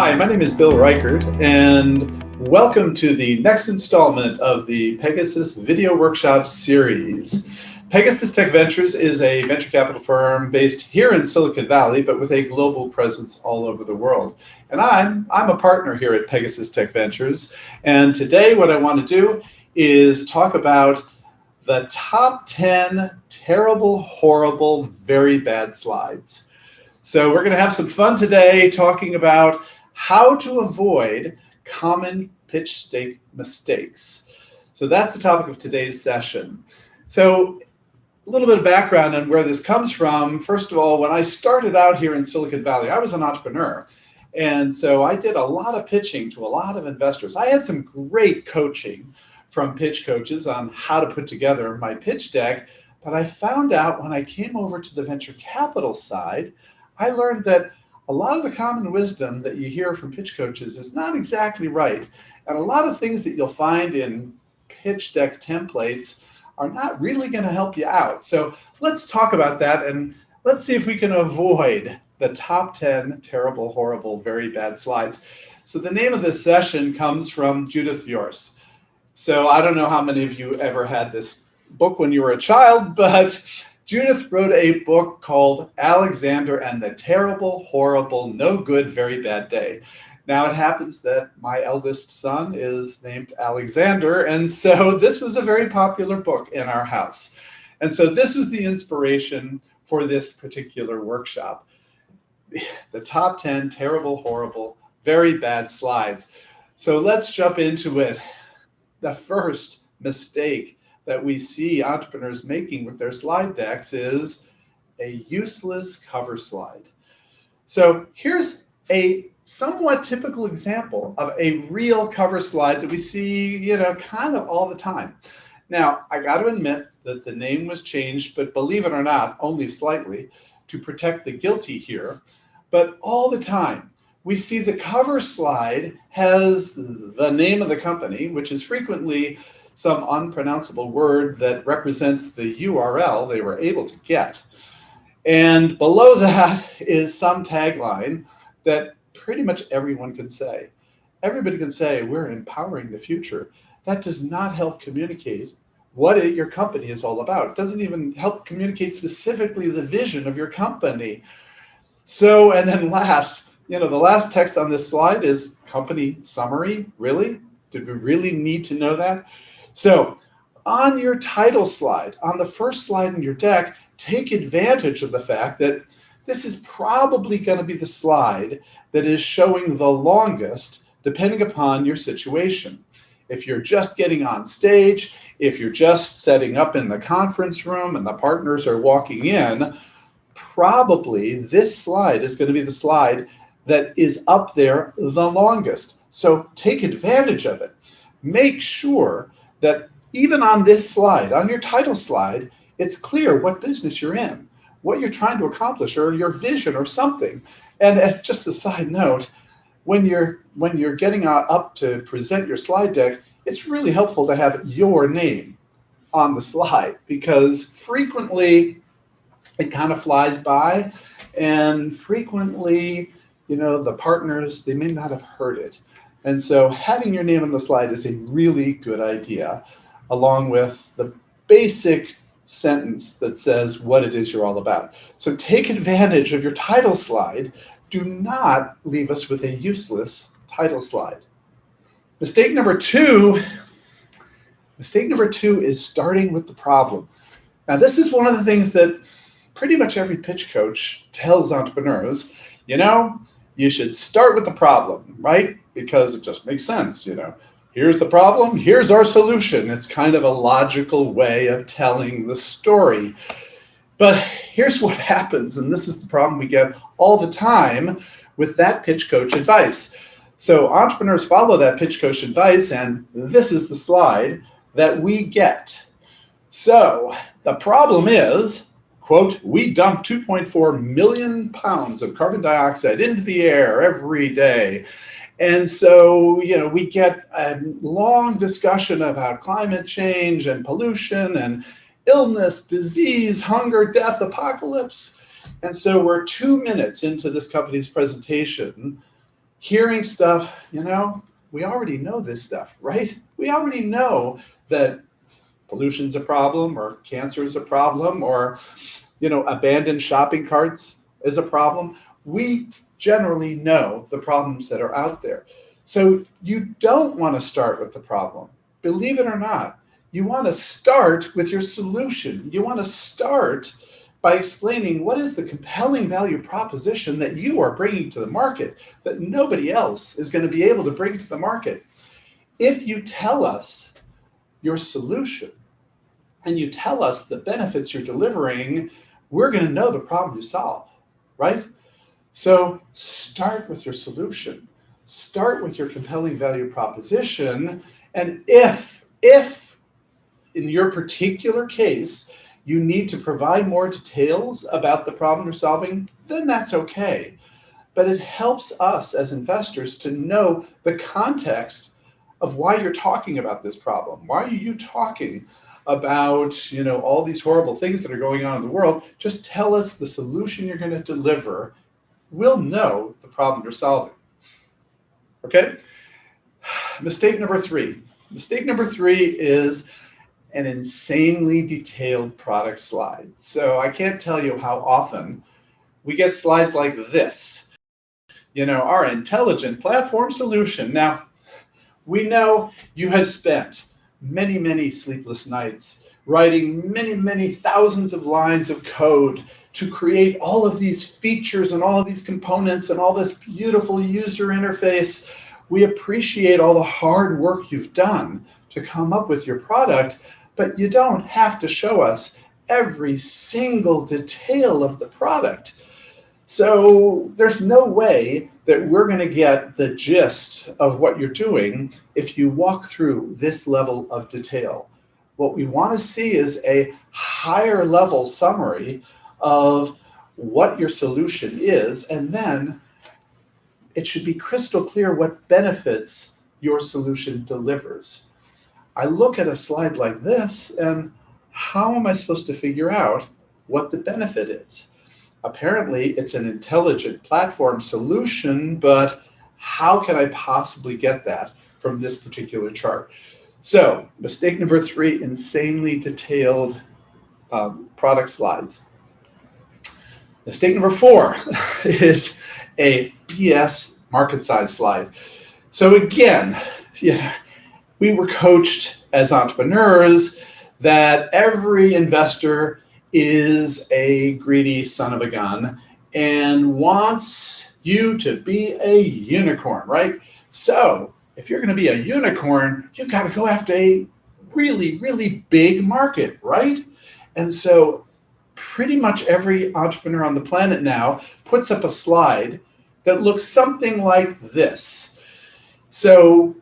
Hi, my name is Bill Reichert, and welcome to the next installment of the Pegasus Video Workshop series. Pegasus Tech Ventures is a venture capital firm based here in Silicon Valley, but with a global presence all over the world. And I'm a partner here at Pegasus Tech Ventures, and today what I want to do is talk about the top 10 terrible, horrible, very bad slides. So we're going to have some fun today talking about how to avoid common pitch deck mistakes. So that's the topic of today's session. So a little bit of background on where this comes from. First of all, when I started out here in Silicon Valley, I was an entrepreneur. And so I did a lot of pitching to a lot of investors. I had some great coaching from pitch coaches on how to put together my pitch deck. But I found out when I came over to the venture capital side, I learned that a lot of the common wisdom that you hear from pitch coaches is not exactly right. And a lot of things that you'll find in pitch deck templates are not really going to help you out. So let's talk about that and let's see if we can avoid the top 10 terrible, horrible, very bad slides. So the name of this session comes from Judith Viorst. So I don't know how many of you ever had this book when you were a child, but Judith wrote a book called Alexander and the Terrible, Horrible, No Good, Very Bad Day. Now it happens that my eldest son is named Alexander, and so this was a very popular book in our house. And so this was the inspiration for this particular workshop. The top 10 terrible, horrible, very bad slides. So let's jump into it. The first mistake that we see entrepreneurs making with their slide decks is a useless cover slide. So here's a somewhat typical example of a real cover slide that we see, kind of all the time. Now, I got to admit that the name was changed, but believe it or not, only slightly, to protect the guilty here. But all the time, we see the cover slide has the name of the company, which is frequently some unpronounceable word that represents the URL they were able to get. And below that is some tagline that pretty much everyone can say. Everybody can say, we're empowering the future. That does not help communicate what your company is all about. It doesn't even help communicate specifically the vision of your company. So, and then last, the last text on this slide is company summary. Really? Did we really need to know that? So on your title slide, on the first slide in your deck, take advantage of the fact that this is probably going to be the slide that is showing the longest, depending upon your situation. If you're just getting on stage, if you're just setting up in the conference room and the partners are walking in, probably this slide is going to be the slide that is up there the longest. So take advantage of it. Make sure that even on this slide, on your title slide, it's clear what business you're in, what you're trying to accomplish, or your vision or something. And as just a side note, when you're getting up to present your slide deck, it's really helpful to have your name on the slide because frequently it kind of flies by and frequently, the partners, they may not have heard it. And so having your name on the slide is a really good idea, along with the basic sentence that says what it is you're all about. So take advantage of your title slide. Do not leave us with a useless title slide. Mistake number two is starting with the problem. Now, this is one of the things that pretty much every pitch coach tells entrepreneurs, you should start with the problem, right? Because it just makes sense, Here's the problem, here's our solution. It's kind of a logical way of telling the story. But here's what happens, and this is the problem we get all the time with that pitch coach advice. So entrepreneurs follow that pitch coach advice, and this is the slide that we get. So the problem is, quote, we dump 2.4 million pounds of carbon dioxide into the air every day. And so, we get a long discussion about climate change and pollution and illness, disease, hunger, death, apocalypse. And so we're 2 minutes into this company's presentation hearing stuff, we already know this stuff, right? We already know that pollution's a problem, or cancer is a problem, or abandoned shopping carts is a problem. We generally know the problems that are out there. So you don't want to start with the problem. Believe it or not, you want to start with your solution. You want to start by explaining what is the compelling value proposition that you are bringing to the market that nobody else is going to be able to bring to the market. If you tell us your solution and you tell us the benefits you're delivering, we're going to know the problem you solve, right? So start with your solution. Start with your compelling value proposition. And if in your particular case, you need to provide more details about the problem you're solving, then that's okay. But it helps us as investors to know the context of why you're talking about this problem. Why are you talking about all these horrible things that are going on in the world? Just tell us the solution you're going to deliver. We'll know the problem you're solving. Okay? Mistake number three. Mistake number three is an insanely detailed product slide. So I can't tell you how often we get slides like this. Our intelligent platform solution. Now, we know you have spent many, many sleepless nights writing many, many thousands of lines of code to create all of these features and all of these components and all this beautiful user interface. We appreciate all the hard work you've done to come up with your product, but you don't have to show us every single detail of the product. So there's no way that we're going to get the gist of what you're doing if you walk through this level of detail. What we want to see is a higher level summary of what your solution is, and then it should be crystal clear what benefits your solution delivers. I look at a slide like this, and how am I supposed to figure out what the benefit is? Apparently, it's an intelligent platform solution, but how can I possibly get that from this particular chart? So, mistake number three, insanely detailed product slides. Mistake number four is a BS market size slide. So again, we were coached as entrepreneurs that every investor is a greedy son of a gun and wants you to be a unicorn, right? So if you're going to be a unicorn, you've got to go after a really, really big market, right? And so pretty much every entrepreneur on the planet now puts up a slide that looks something like this. So,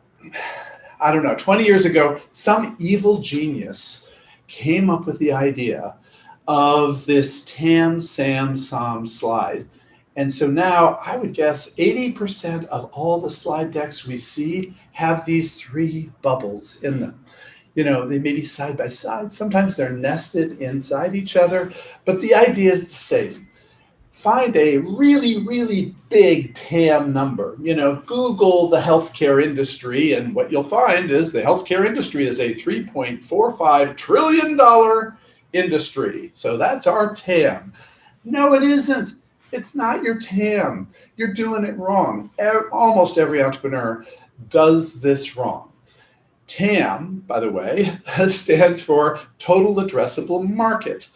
I don't know, 20 years ago, some evil genius came up with the idea of this TAM, SAM, SOM slide. And so now I would guess 80% of all the slide decks we see have these three bubbles in them. They may be side by side. Sometimes they're nested inside each other, but the idea is the same. Find a really, really big TAM number. Google the healthcare industry, and what you'll find is the healthcare industry is a $3.45 trillion industry. So that's our TAM. No, it isn't. It's not your TAM. You're doing it wrong. Almost every entrepreneur does this wrong. TAM, by the way, stands for Total Addressable Market.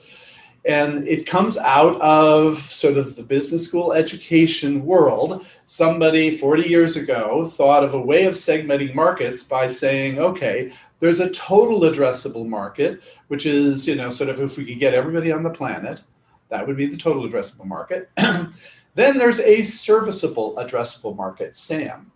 And it comes out of sort of the business school education world. Somebody 40 years ago thought of a way of segmenting markets by saying, okay, there's a total addressable market, which is, sort of if we could get everybody on the planet, that would be the total addressable market. Then there's a serviceable addressable market, SAM.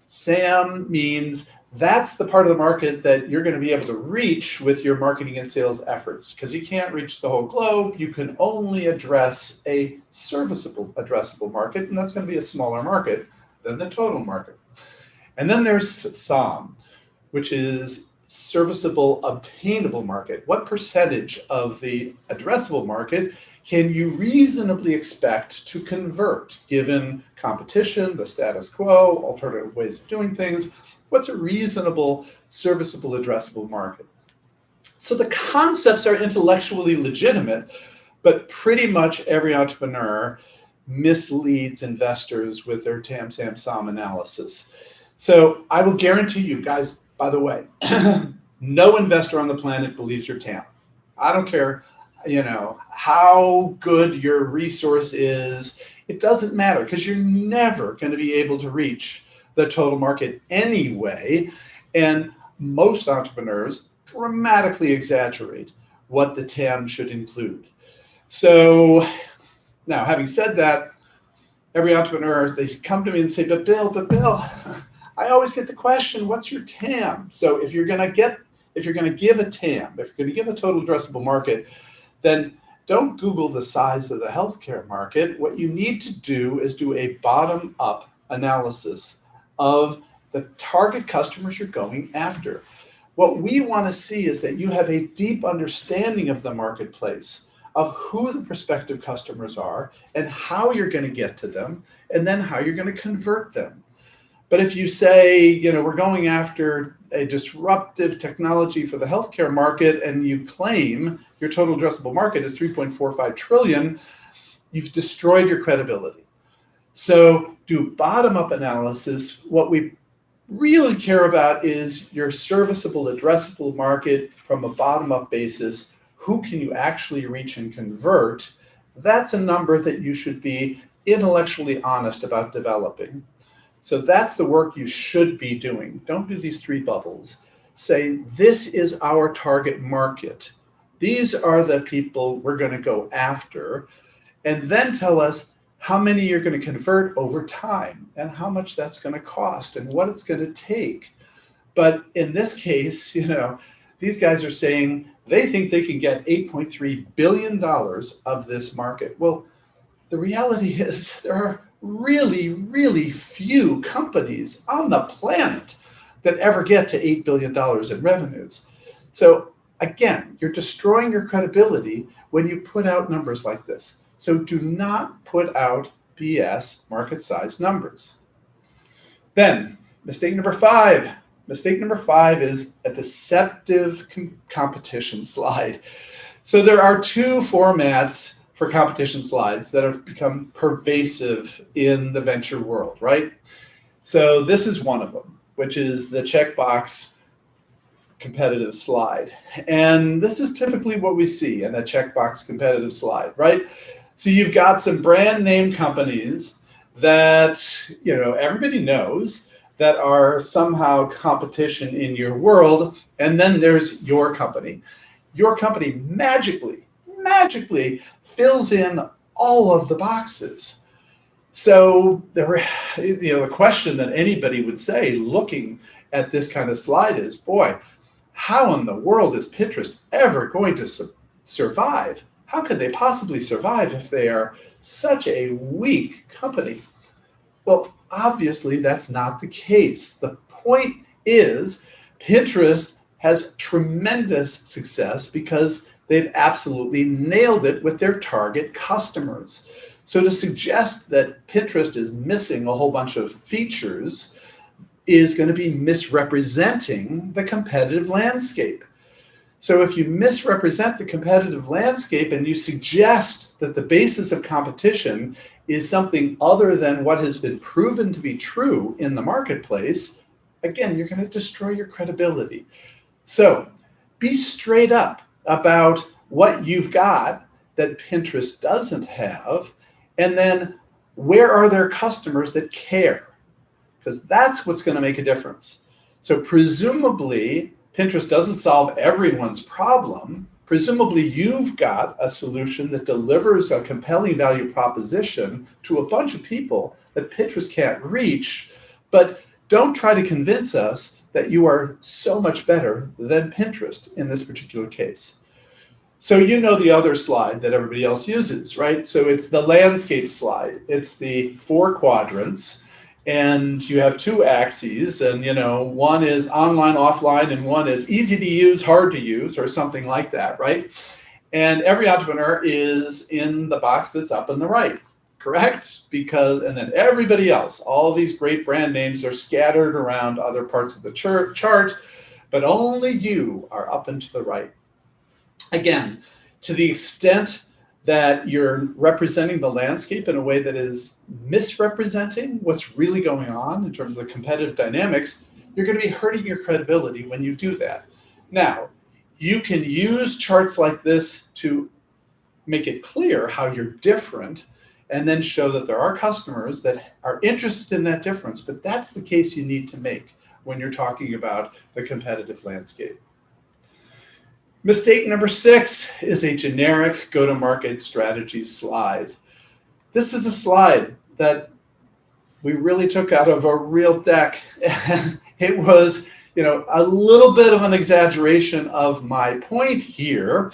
SAM means that's the part of the market that you're going to be able to reach with your marketing and sales efforts, because you can't reach the whole globe. You can only address a serviceable addressable market, and that's going to be a smaller market than the total market. And then there's SOM, which is serviceable obtainable market. What percentage of the addressable market can you reasonably expect to convert given competition, the status quo, alternative ways of doing things? What's a reasonable, serviceable, addressable market? So the concepts are intellectually legitimate, but pretty much every entrepreneur misleads investors with their TAM, SAM, SOM analysis. So I will guarantee you guys, by the way, no investor on the planet believes your TAM. I don't care, how good your resource is. It doesn't matter because you're never going to be able to reach the total market anyway. And most entrepreneurs dramatically exaggerate what the TAM should include. So now, having said that, every entrepreneur, they come to me and say, but Bill, I always get the question, what's your TAM? So if you're going to give a TAM, if you're going to give a total addressable market, then don't Google the size of the healthcare market. What you need to do is do a bottom-up analysis of the target customers you're going after. What we want to see is that you have a deep understanding of the marketplace, of who the prospective customers are and how you're going to get to them, and then how you're going to convert them. But if you say, we're going after a disruptive technology for the healthcare market and you claim your total addressable market is 3.45 trillion, you've destroyed your credibility. So do bottom-up analysis. What we really care about is your serviceable addressable market from a bottom-up basis. Who can you actually reach and convert? That's a number that you should be intellectually honest about developing. So that's the work you should be doing. Don't do these three bubbles. Say, this is our target market. These are the people we're going to go after. And then tell us how many you're going to convert over time and how much that's going to cost and what it's going to take. But in this case, these guys are saying they think they can get $8.3 billion of this market. Well, the reality is there are really, really few companies on the planet that ever get to $8 billion in revenues. So again, you're destroying your credibility when you put out numbers like this. So do not put out BS market size numbers. Then mistake number five. Mistake number five is a deceptive competition slide. So there are two formats for competition slides that have become pervasive in the venture world, right? So this is one of them, which is the checkbox competitive slide. And this is typically what we see in a checkbox competitive slide, right? So you've got some brand name companies that, everybody knows that are somehow competition in your world. And then there's your company. Your company magically fills in all of the boxes. So the question that anybody would say looking at this kind of slide is, boy, how in the world is Pinterest ever going to survive? How could they possibly survive if they are such a weak company? Well, obviously that's not the case. The point is Pinterest has tremendous success because they've absolutely nailed it with their target customers. So to suggest that Pinterest is missing a whole bunch of features is going to be misrepresenting the competitive landscape. So if you misrepresent the competitive landscape and you suggest that the basis of competition is something other than what has been proven to be true in the marketplace, again, you're going to destroy your credibility. So be straight up about what you've got that Pinterest doesn't have, and then where are their customers that care? Because that's what's going to make a difference. So presumably, Pinterest doesn't solve everyone's problem. Presumably, you've got a solution that delivers a compelling value proposition to a bunch of people that Pinterest can't reach, but don't try to convince us that you are so much better than Pinterest in this particular case. So the other slide that everybody else uses, right? So it's the landscape slide. It's the 4 quadrants, and you have 2 axes, and one is online, offline, and one is easy to use, hard to use, or something like that, right? And every entrepreneur is in the box that's up on the right, correct? And then everybody else, all these great brand names are scattered around other parts of the chart, but only you are up and to the right. Again, to the extent that you're representing the landscape in a way that is misrepresenting what's really going on in terms of the competitive dynamics, you're going to be hurting your credibility when you do that. Now, you can use charts like this to make it clear how you're different and then show that there are customers that are interested in that difference, but that's the case you need to make when you're talking about the competitive landscape. Mistake number 6 is a generic go-to-market strategy slide. This is a slide that we really took out of a real deck. And it was, a little bit of an exaggeration of my point here,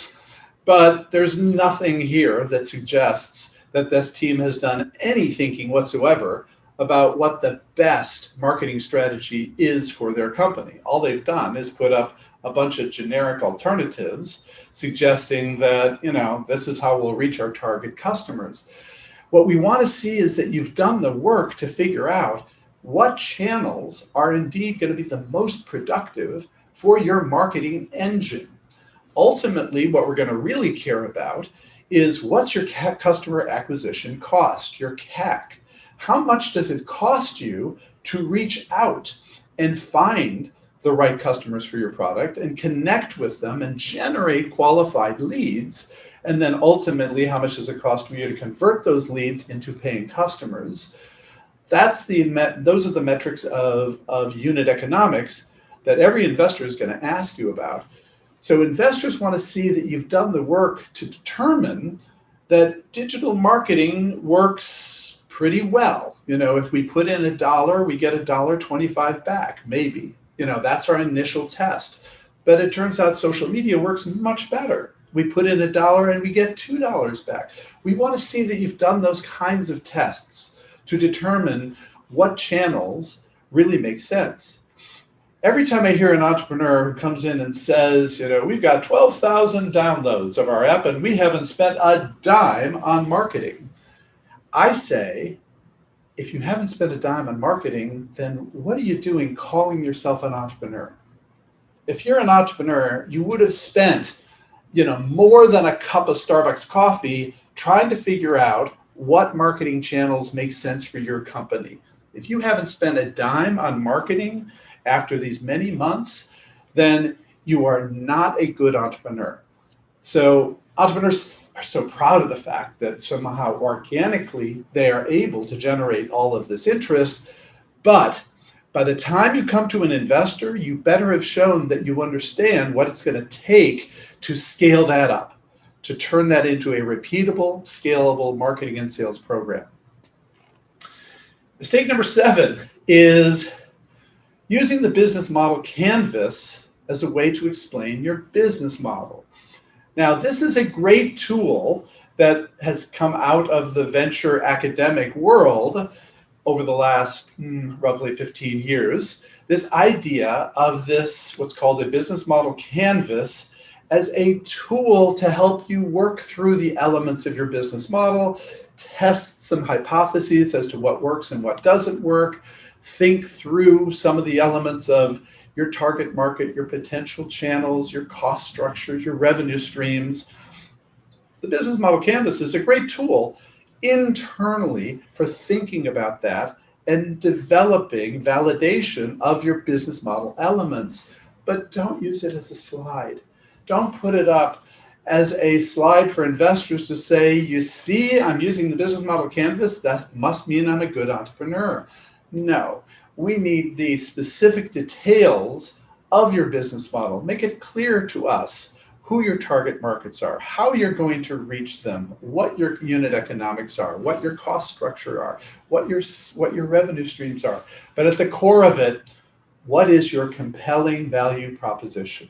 but there's nothing here that suggests that this team has done any thinking whatsoever about what the best marketing strategy is for their company. All they've done is put up a bunch of generic alternatives suggesting that, this is how we'll reach our target customers. What we want to see is that you've done the work to figure out what channels are indeed going to be the most productive for your marketing engine. Ultimately, what we're going to really care about is what's your customer acquisition cost, your CAC. How much does it cost you to reach out and find the right customers for your product and connect with them and generate qualified leads? And then ultimately, how much does it cost for you to convert those leads into paying customers? Those are the metrics of unit economics that every investor is going to ask you about. So investors want to see that you've done the work to determine that digital marketing works pretty well. If we put in $1, we get $1.25 back, maybe. That's our initial test. But it turns out social media works much better. We put in $1 and we get $2 back. We want to see that you've done those kinds of tests to determine what channels really make sense. Every time I hear an entrepreneur who comes in and says, we've got 12,000 downloads of our app and we haven't spent a dime on marketing, I say, if you haven't spent a dime on marketing, then what are you doing calling yourself an entrepreneur? If you're an entrepreneur, you would have spent, more than a cup of Starbucks coffee trying to figure out what marketing channels make sense for your company. If you haven't spent a dime on marketing after these many months, then you are not a good entrepreneur. So entrepreneurs are so proud of the fact that somehow organically they are able to generate all of this interest. But by the time you come to an investor, you better have shown that you understand what it's going to take to scale that up, to turn that into a repeatable, scalable marketing and sales program. Mistake number 7 is using the business model canvas as a way to explain your business model. Now, this is a great tool that has come out of the venture academic world over the last roughly 15 years. This idea of this, what's called a business model canvas, as a tool to help you work through the elements of your business model, test some hypotheses as to what works and what doesn't work, think through some of the elements of your target market, your potential channels, your cost structures, your revenue streams. The business model canvas is a great tool internally for thinking about that and developing validation of your business model elements. But don't use it as a slide. Don't put it up as a slide for investors to say, you see, I'm using the business model canvas. That must mean I'm a good entrepreneur. No, we need the specific details of your business model. Make it clear to us who your target markets are, how you're going to reach them, what your unit economics are, what your cost structure are, what your revenue streams are. But at the core of it, what is your compelling value proposition?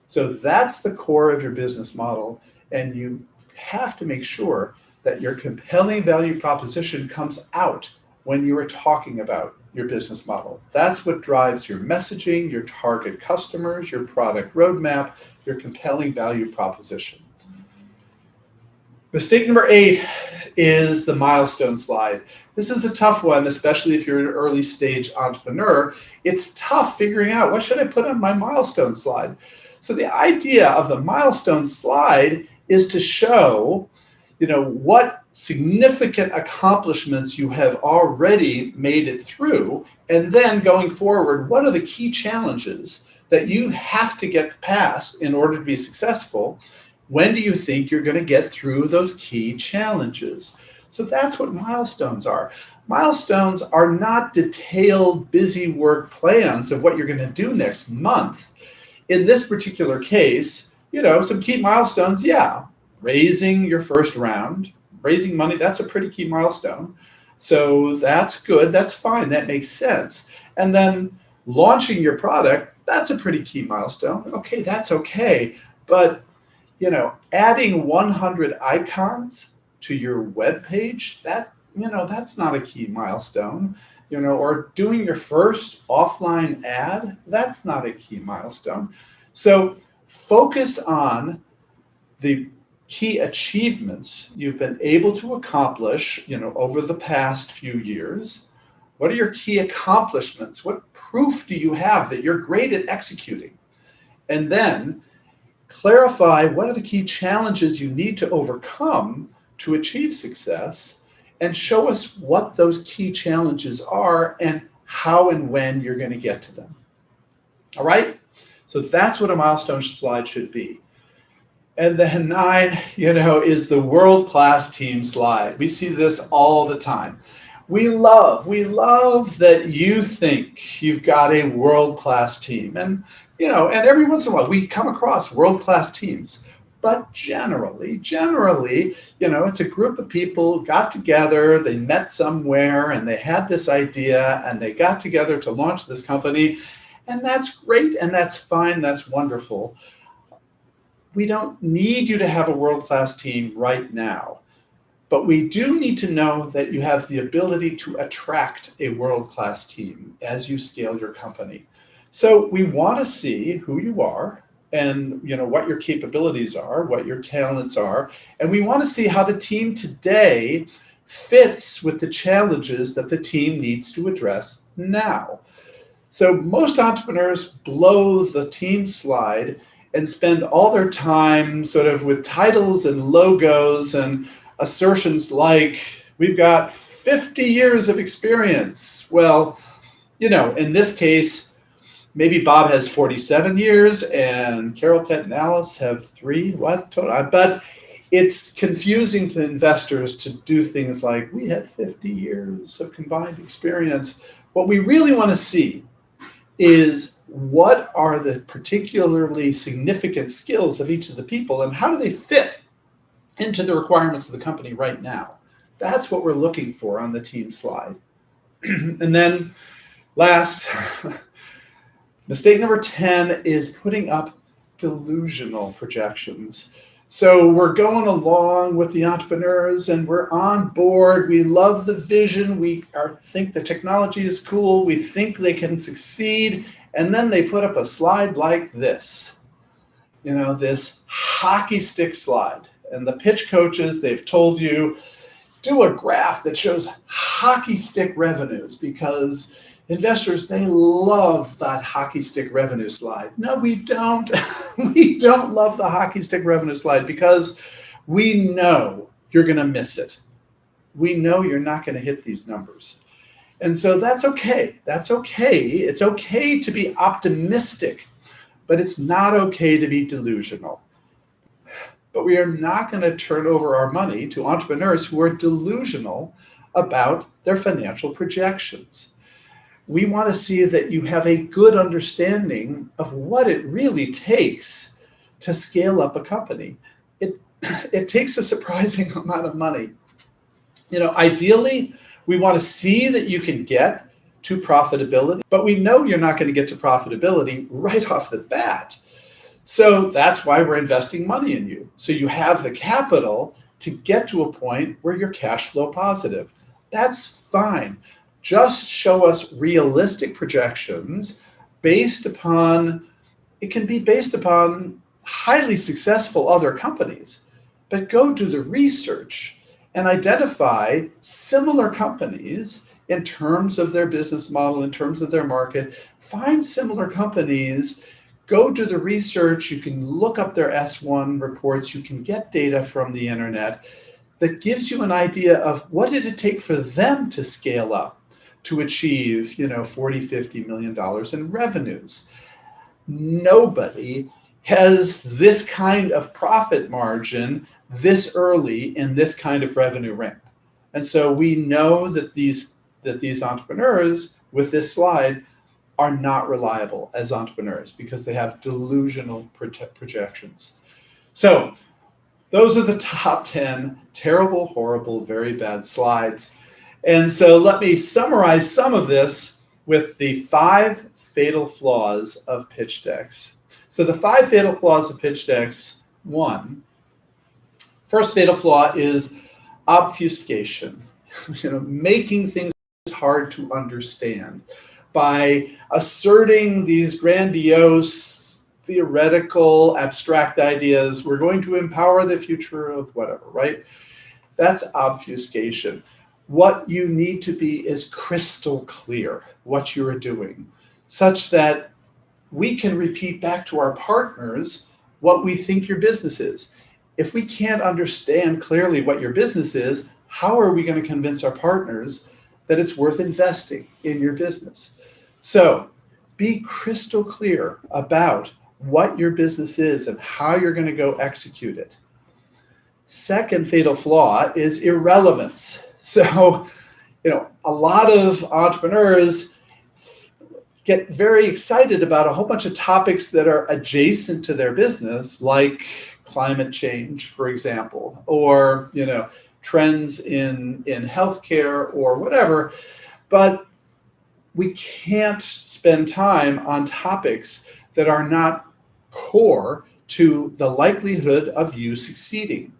So that's the core of your business model, and you have to make sure that your compelling value proposition comes out when you are talking about your business model. That's what drives your messaging, your target customers, your product roadmap, your compelling value proposition. Mistake number 8 is the milestone slide. This is a tough one, especially if you're an early stage entrepreneur. It's tough figuring out what should I put on my milestone slide. So the idea of the milestone slide is to show, what significant accomplishments you have already made it through, and then going forward, what are the key challenges that you have to get past in order to be successful? When do you think you're going to get through those key challenges? So that's what milestones are. Milestones are not detailed, busy work plans of what you're going to do next month. In this particular case, some key milestones, raising your first round, raising money, that's a pretty key milestone. So that's good, that's fine, that makes sense. And then launching your product, that's a pretty key milestone. Okay, that's okay. But adding 100 icons to your web page, that's not a key milestone. Or doing your first offline ad, that's not a key milestone. So focus on the key achievements you've been able to accomplish, over the past few years. What are your key accomplishments? What proof do you have that you're great at executing? And then clarify what are the key challenges you need to overcome to achieve success, and show us what those key challenges are and how and when you're going to get to them. All right? So that's what a milestone slide should be. And then 9, is the world-class team slide. We see this all the time. We love that you think you've got a world-class team. And every once in a while we come across world-class teams. But generally, it's a group of people got together, they met somewhere, and they had this idea, and they got together to launch this company. And that's great, and that's fine, that's wonderful. We don't need you to have a world-class team right now. But we do need to know that you have the ability to attract a world-class team as you scale your company. So we want to see who you are and what your capabilities are, what your talents are, and we want to see how the team today fits with the challenges that the team needs to address now. So most entrepreneurs blow the team slide and spend all their time sort of with titles and logos and assertions like, we've got 50 years of experience. Well, in this case, maybe Bob has 47 years and Carol, Ted, and Alice have 3. But it's confusing to investors to do things like, we have 50 years of combined experience. What we really want to see is what are the particularly significant skills of each of the people and how do they fit into the requirements of the company right now. That's what we're looking for on the team slide. And then last, mistake number 10 is putting up delusional projections. So we're going along with the entrepreneurs and we're on board. We love the vision. We think the technology is cool. We think they can succeed. And then they put up a slide like this, this hockey stick slide. And the pitch coaches, they've told you, do a graph that shows hockey stick revenues because investors, they love that hockey stick revenue slide. No, we don't. We don't love the hockey stick revenue slide because we know you're going to miss it. We know you're not going to hit these numbers. And so that's okay. That's okay. It's okay to be optimistic, but it's not okay to be delusional. But we are not going to turn over our money to entrepreneurs who are delusional about their financial projections. We want to see that you have a good understanding of what it really takes to scale up a company. It takes a surprising amount of money. Ideally, we want to see that you can get to profitability, but we know you're not going to get to profitability right off the bat. So that's why we're investing money in you. So you have the capital to get to a point where you're cash flow positive. That's fine. Just show us realistic projections it can be based upon highly successful other companies. but go do the research and identify similar companies in terms of their business model, in terms of their market. Find similar companies, go do the research. You can look up their S1 reports. You can get data from the internet that gives you an idea of what did it take for them to scale up to achieve, 40, $50 million in revenues. Nobody has this kind of profit margin this early in this kind of revenue ramp. And so we know that these entrepreneurs with this slide are not reliable as entrepreneurs because they have delusional projections. So those are the top 10 terrible, horrible, very bad slides. And so let me summarize some of this with the 5 fatal flaws of pitch decks. So the 5 fatal flaws of pitch decks. First fatal flaw is obfuscation, making things hard to understand by asserting these grandiose, theoretical, abstract ideas. We're going to empower the future of whatever, right? That's obfuscation. What you need to be is crystal clear what you are doing, such that we can repeat back to our partners what we think your business is. If we can't understand clearly what your business is, how are we going to convince our partners that it's worth investing in your business? So be crystal clear about what your business is and how you're going to go execute it. Second fatal flaw is irrelevance. So, a lot of entrepreneurs get very excited about a whole bunch of topics that are adjacent to their business, like climate change, for example, or, trends in healthcare or whatever. But we can't spend time on topics that are not core to the likelihood of you succeeding.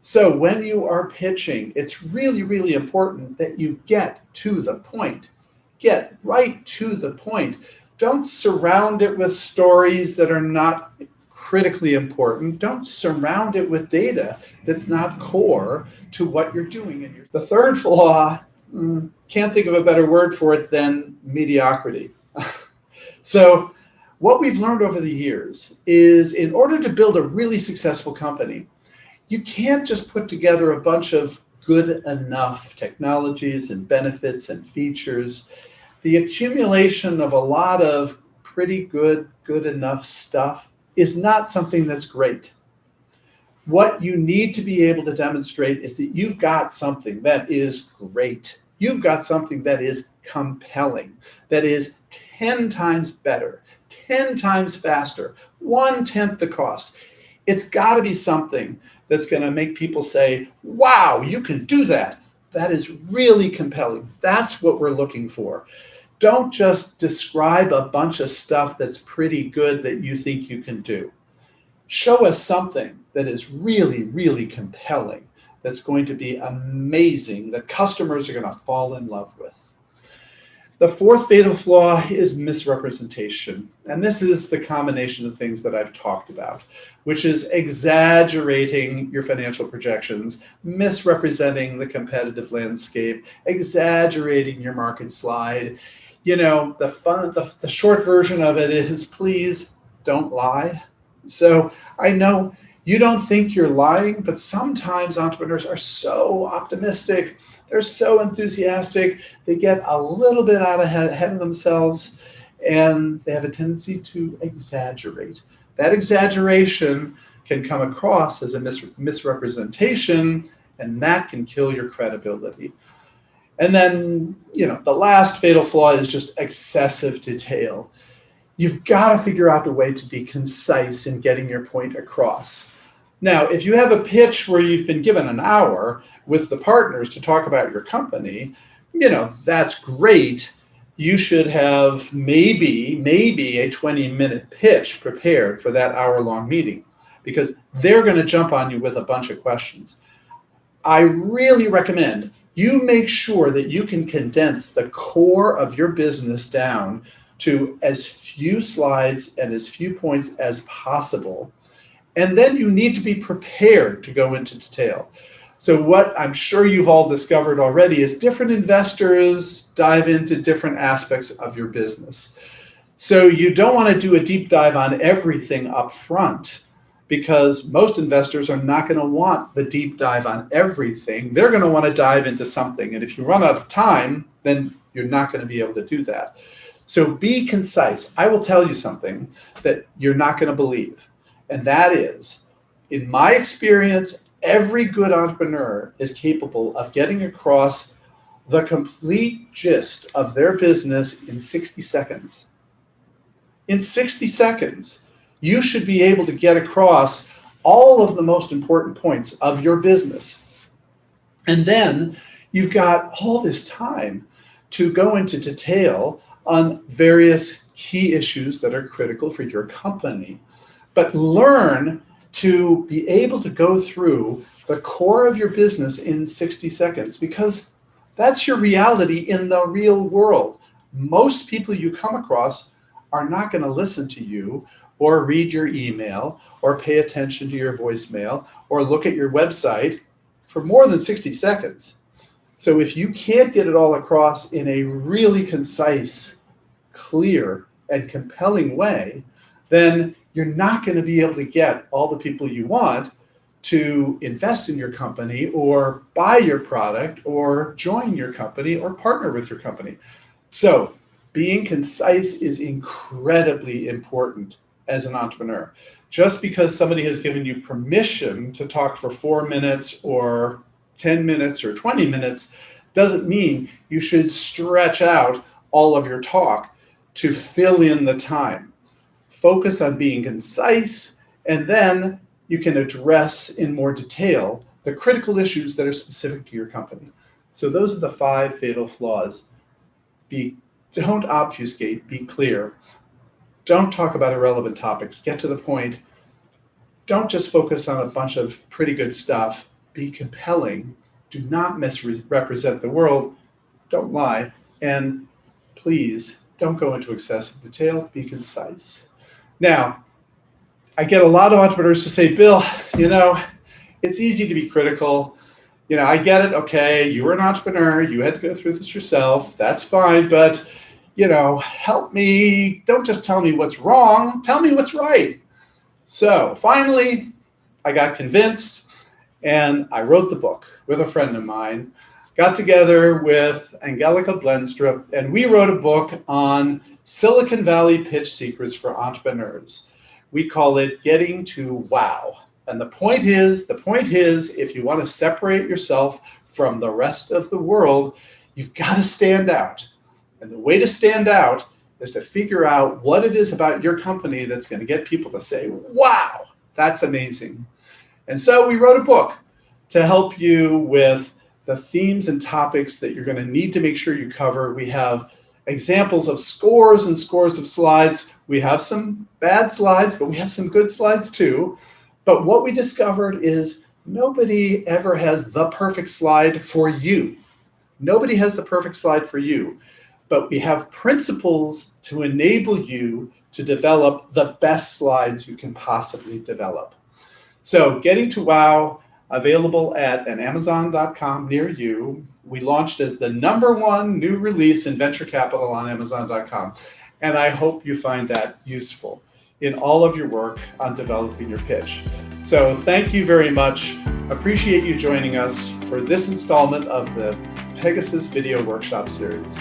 So when you are pitching, it's really, really important that you get to the point. Get right to the point. Don't surround it with stories that are not critically important. Don't surround it with data that's not core to what you're doing. The third flaw, can't think of a better word for it than mediocrity. So what we've learned over the years is in order to build a really successful company, you can't just put together a bunch of good enough technologies and benefits and features. The accumulation of a lot of pretty good enough stuff is not something that's great. What you need to be able to demonstrate is that you've got something that is great. You've got something that is compelling, that is 10 times better, 10 times faster, 1/10 the cost. It's got to be something that's going to make people say, wow, you can do that. That is really compelling. That's what we're looking for. Don't just describe a bunch of stuff that's pretty good that you think you can do. Show us something that is really, really compelling, that's going to be amazing, that customers are going to fall in love with. The fourth fatal flaw is misrepresentation. And this is the combination of things that I've talked about, which is exaggerating your financial projections, misrepresenting the competitive landscape, exaggerating your market slide. The short version of it is, please don't lie. So I know you don't think you're lying, but sometimes entrepreneurs are so optimistic. They're so enthusiastic. They get a little bit out ahead of themselves, and they have a tendency to exaggerate. That exaggeration can come across as a misrepresentation, and that can kill your credibility. And then, the last fatal flaw is just excessive detail. You've got to figure out a way to be concise in getting your point across. Now, if you have a pitch where you've been given an hour with the partners to talk about your company, that's great. You should have maybe a 20-minute pitch prepared for that hour-long meeting, because they're going to jump on you with a bunch of questions. I really recommend you make sure that you can condense the core of your business down to as few slides and as few points as possible. And then you need to be prepared to go into detail. So what I'm sure you've all discovered already is different investors dive into different aspects of your business. So you don't want to do a deep dive on everything up front, because most investors are not going to want the deep dive on everything. They're going to want to dive into something. And if you run out of time, then you're not going to be able to do that. So be concise. I will tell you something that you're not going to believe. And that is, in my experience, every good entrepreneur is capable of getting across the complete gist of their business in 60 seconds. In 60 seconds, you should be able to get across all of the most important points of your business. And then you've got all this time to go into detail on various key issues that are critical for your company. But learn to be able to go through the core of your business in 60 seconds, because that's your reality in the real world. Most people you come across are not going to listen to you or read your email or pay attention to your voicemail or look at your website for more than 60 seconds. So if you can't get it all across in a really concise, clear, and compelling way, then you're not going to be able to get all the people you want to invest in your company or buy your product or join your company or partner with your company. So being concise is incredibly important as an entrepreneur. Just because somebody has given you permission to talk for 4 minutes or 10 minutes or 20 minutes doesn't mean you should stretch out all of your talk to fill in the time. Focus on being concise, and then you can address in more detail the critical issues that are specific to your company. So those are the 5 fatal flaws. Don't obfuscate, be clear. Don't talk about irrelevant topics. Get to the point. Don't just focus on a bunch of pretty good stuff. Be compelling. Do not misrepresent the world. Don't lie. And please don't go into excessive detail. Be concise. Now, I get a lot of entrepreneurs who say, Bill, it's easy to be critical. I get it. Okay, you were an entrepreneur. You had to go through this yourself. That's fine. But help me. Don't just tell me what's wrong. Tell me what's right. So finally, I got convinced and I wrote the book with a friend of mine, got together with Angelica Blendstrup, and we wrote a book on Silicon Valley pitch secrets for entrepreneurs. We call it Getting to Wow. And the point is, if you want to separate yourself from the rest of the world, you've got to stand out. And the way to stand out is to figure out what it is about your company that's going to get people to say, wow, that's amazing. And so we wrote a book to help you with the themes and topics that you're going to need to make sure you cover. We have examples of scores and scores of slides. We have some bad slides, but we have some good slides too. But what we discovered is nobody ever has the perfect slide for you. Nobody has the perfect slide for you. But we have principles to enable you to develop the best slides you can possibly develop. So Getting to Wow, available at an Amazon.com near you. We launched as the #1 new release in venture capital on Amazon.com. And I hope you find that useful in all of your work on developing your pitch. So thank you very much. Appreciate you joining us for this installment of the Pegasus Video Workshop Series.